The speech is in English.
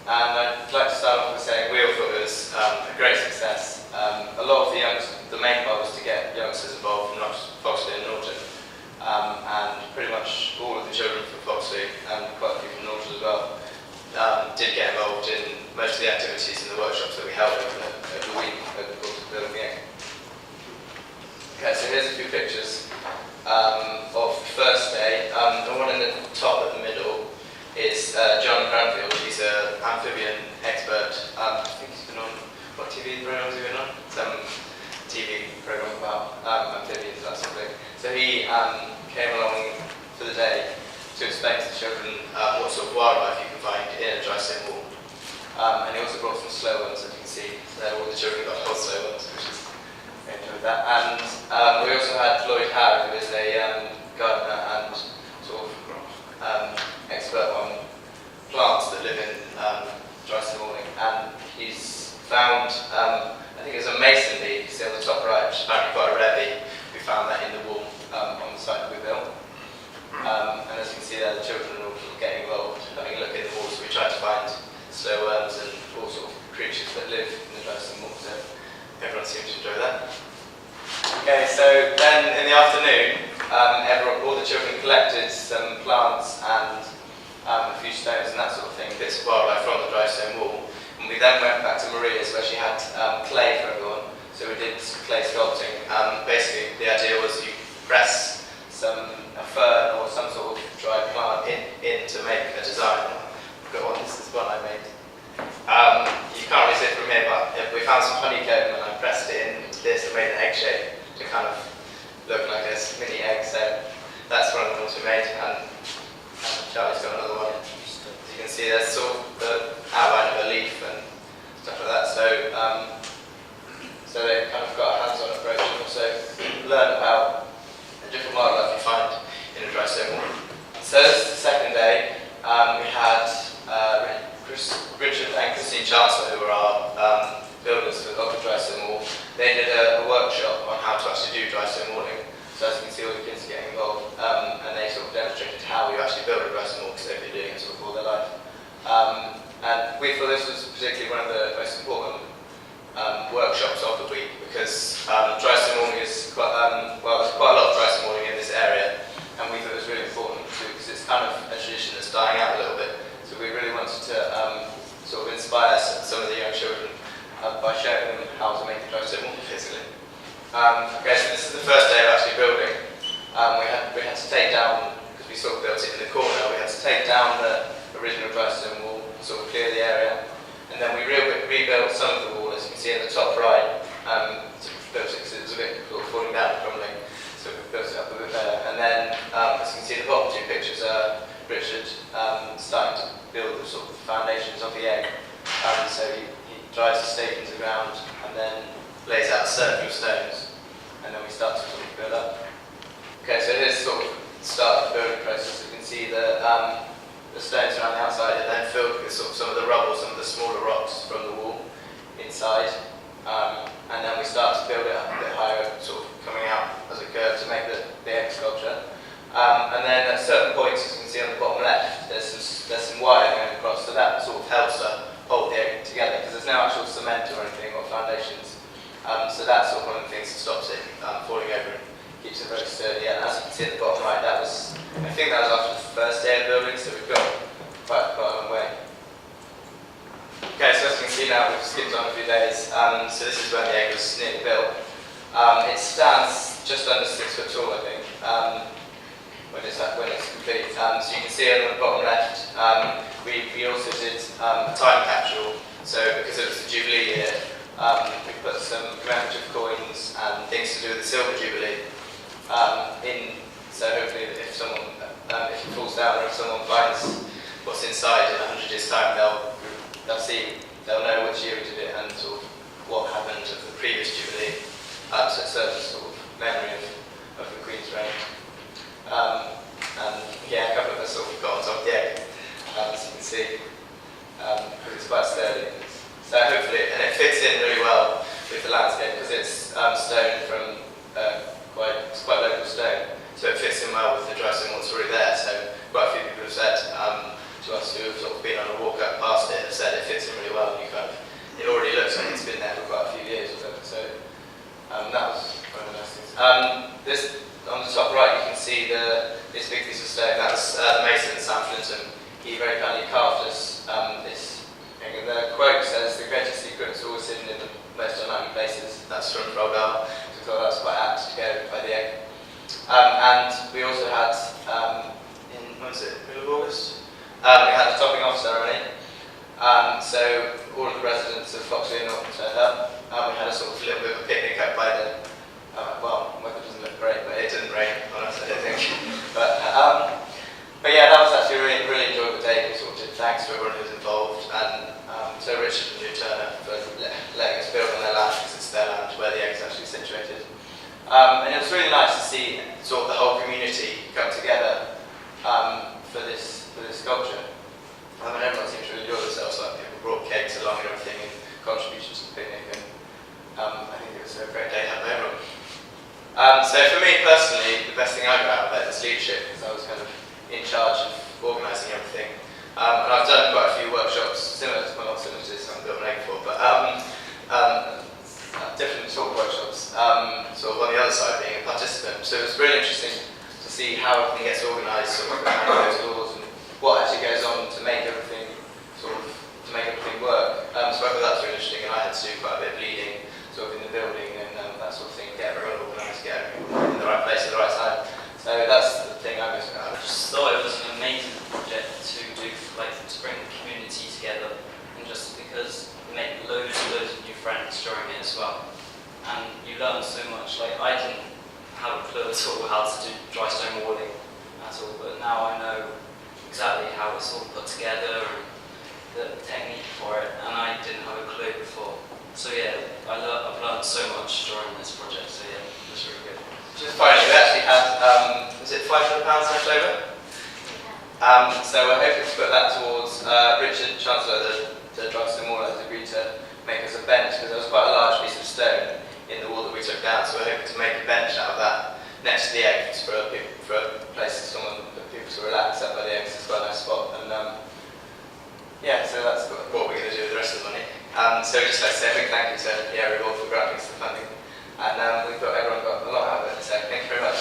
And I'd like to start off by saying we all thought it was a great success. A lot of the main part was to get youngsters involved from Foxley and Norton. And pretty much all of the children from Foxley, and quite a few from Norton as well, did get involved in most of the activities and the workshops that we held over the week over the course of building the egg. Okay, so here's a few pictures of the first day. The one in the top at the middle is John Cranfield. He's an amphibian expert. I think he's been on, what TV program has he been on? Some TV program about amphibians, that sort of thing. So he came along for the day to explain to the children what sort of wildlife you can find in a dry stone wall. And he also brought some slow ones, as you can see. So all the children got whole slow ones, which is I enjoyed that. And we also had Lloyd Howard, who is a gardener and sort of expert on plants that live in dry stone walling. And he's found, I think it's a mason leaf, you see on the top right, which is apparently quite a rare leaf. We found that in the wall on the site that we built. And as you can see there, the children are all getting involved, having a look in the walls. So we tried to find slow worms and all sorts of creatures that live in the dry stone wall. So everyone seemed to enjoy that. Okay, so then in the afternoon, all the children collected some plants and a few stones and that sort of thing, bits of wildlife from the dry stone wall. And we then went back to Maria's where she had clay for everyone. So we did some clay sculpting. Basically, the idea was you press a fern or some sort of dried plant in to make a design. I've got one, this is one I made. You can't really see it from here, but we found some honeycomb and I pressed it in this and made an egg shape to kind of look like a mini egg. So that's one of the ones we made, and Charlie's got another one. As you can see, there's sort of the outline of a leaf and stuff like that. So they kind of got a hands-on approach and also learn about the different wildlife you find in a dry stone wall. So this is the second day. We had Richard and Christine Chancellor, who were our builders of the dry stone wall. They did a workshop on how to actually do dry stone walling. So as you can see, all the kids are getting involved, and they sort of demonstrated how you actually build a dry stone wall, because they've been doing it sort of all their life. And we thought this was particularly one of the most important workshops of the week, because dry stone walling is quite, there's quite a lot of dry stone walling in this area, and we thought it was really important too, because it's kind of a tradition that's dying out a little bit. So we really wanted to sort of inspire some of the young children by showing them how to make a dry stone wall physically. Okay, so this is the first day of actually building. We had to take down, because we sort of built it in the corner, we had to take down the original dry stone wall, sort of clear the area, and then we rebuilt some of the wall, as you can see in the top right. So we built it because it was a bit sort of falling down and crumbling, so we built it up a bit better. And then, as you can see in the bottom two pictures, Richard starting to build the sort of foundations of the egg. So he drives the stake into the ground and then lays out a circle of stones, and then we start to sort of build up. Okay, so here's sort of the start of the building process. You can see the stones around the outside are then filled with sort of some of the rubble, some of the smaller rocks from the wall inside, and then we start to build it up a bit higher, sort of coming out as a curve to make the egg sculpture. And then at certain points, as you can see on the bottom left, there's some wire going across, so that sort of helps to hold the egg together, because there's no actual cement or anything or foundations. So that's sort of one of the things that stops it falling over and keeps it very sturdy. And as you can see at the bottom right, I think that was after the first day of building, so we've got quite a long way. Okay, so as you can see now, we've skipped on a few days. So this is when the egg was nearly built. It stands just under 6 foot tall, I think, when it's complete. So you can see on the bottom left, we also did a time capsule. So because it was the Jubilee year, we put some commemorative coins and things to do with the Silver Jubilee in. So hopefully, if it falls down or if someone finds what's inside in 100 years' time, they'll know which year we did it and sort of what happened of the previous Jubilee. So it serves as sort of memory of the Queen's reign. And yeah, a couple of us sort of got on top of the egg, as you can see, because it's quite sturdy. So hopefully, and it fits in really well with the landscape because it's stone from it's quite local stone, so it fits in well with the dry stone wall that's already there. So quite a few people have said to us who have sort of been on a walk up past it have said, it fits in really well. And it already looks like it's been there for quite a few years or so. So that was one of the nice things. This on the top right, you can see this big piece of stone. That was the mason Sam Flinton. He very kindly carved us this thing. And the quote says, "The greatest secrets are always hidden in the most unlikely places." That's from Roald Dahl. So I thought that was quite apt to go by the egg. And we also had, when was it, middle of August? We had a topping off ceremony. So all of the residents of Foxley and Norton turned up. We had a sort of little bit of a picnic up by the, well, weather doesn't look great, but it didn't rain on us, I don't think. But yeah, that was actually a really, really enjoyable day. We sort of did thanks to everyone who was involved, and to Richard and Lou Turner for letting us build on their land, because it's their land where the egg is actually situated. And it was really nice to see sort of the whole community come together for this sculpture. And everyone seemed to really enjoy themselves. Like people brought cakes along and everything, and contributions to the picnic. And I think it was a great day to have everyone. So for me personally, the best thing I got out of it is leadership, because I was kind of in charge of organising everything. And I've done quite a few workshops, similar to, well, not similar to this, I'm a bit of an egg for, but different sort of workshops, sort of on the other side being a participant. So it was really interesting to see how everything gets organised, sort of behind those doors, and what actually goes on to make everything work. So I thought that was really interesting, and I had to do quite a bit of leading, sort of in the building and that sort of thing, get everyone organised, get everyone in the right place at the right time. So that's the thing I was about. I just thought it was an amazing project to do, like to bring the community together, and just because you make loads of new friends during it as well, and you learn so much. Like I didn't have a clue at all how to do dry stone walling at all, but now I know exactly how it's all put together and the technique for it, and I didn't have a clue before. So yeah, I've learned so much during this project. So yeah, it was really good. Just finally, we actually had, was it £500 left over? So we're hoping to put that towards Richard Chancellor, the drugstore mall, has agreed to make us a bench, because there was quite a large piece of stone in the wall that we took down. So we're hoping to make a bench out of that next to the egg for a place for people to relax up by the eggs. It's quite a nice spot. And yeah, so that's what we're going to do with the rest of the money. So just like to say a big thank you to the area board for granting us the funding. And everyone got a lot out of it, so thank you very much.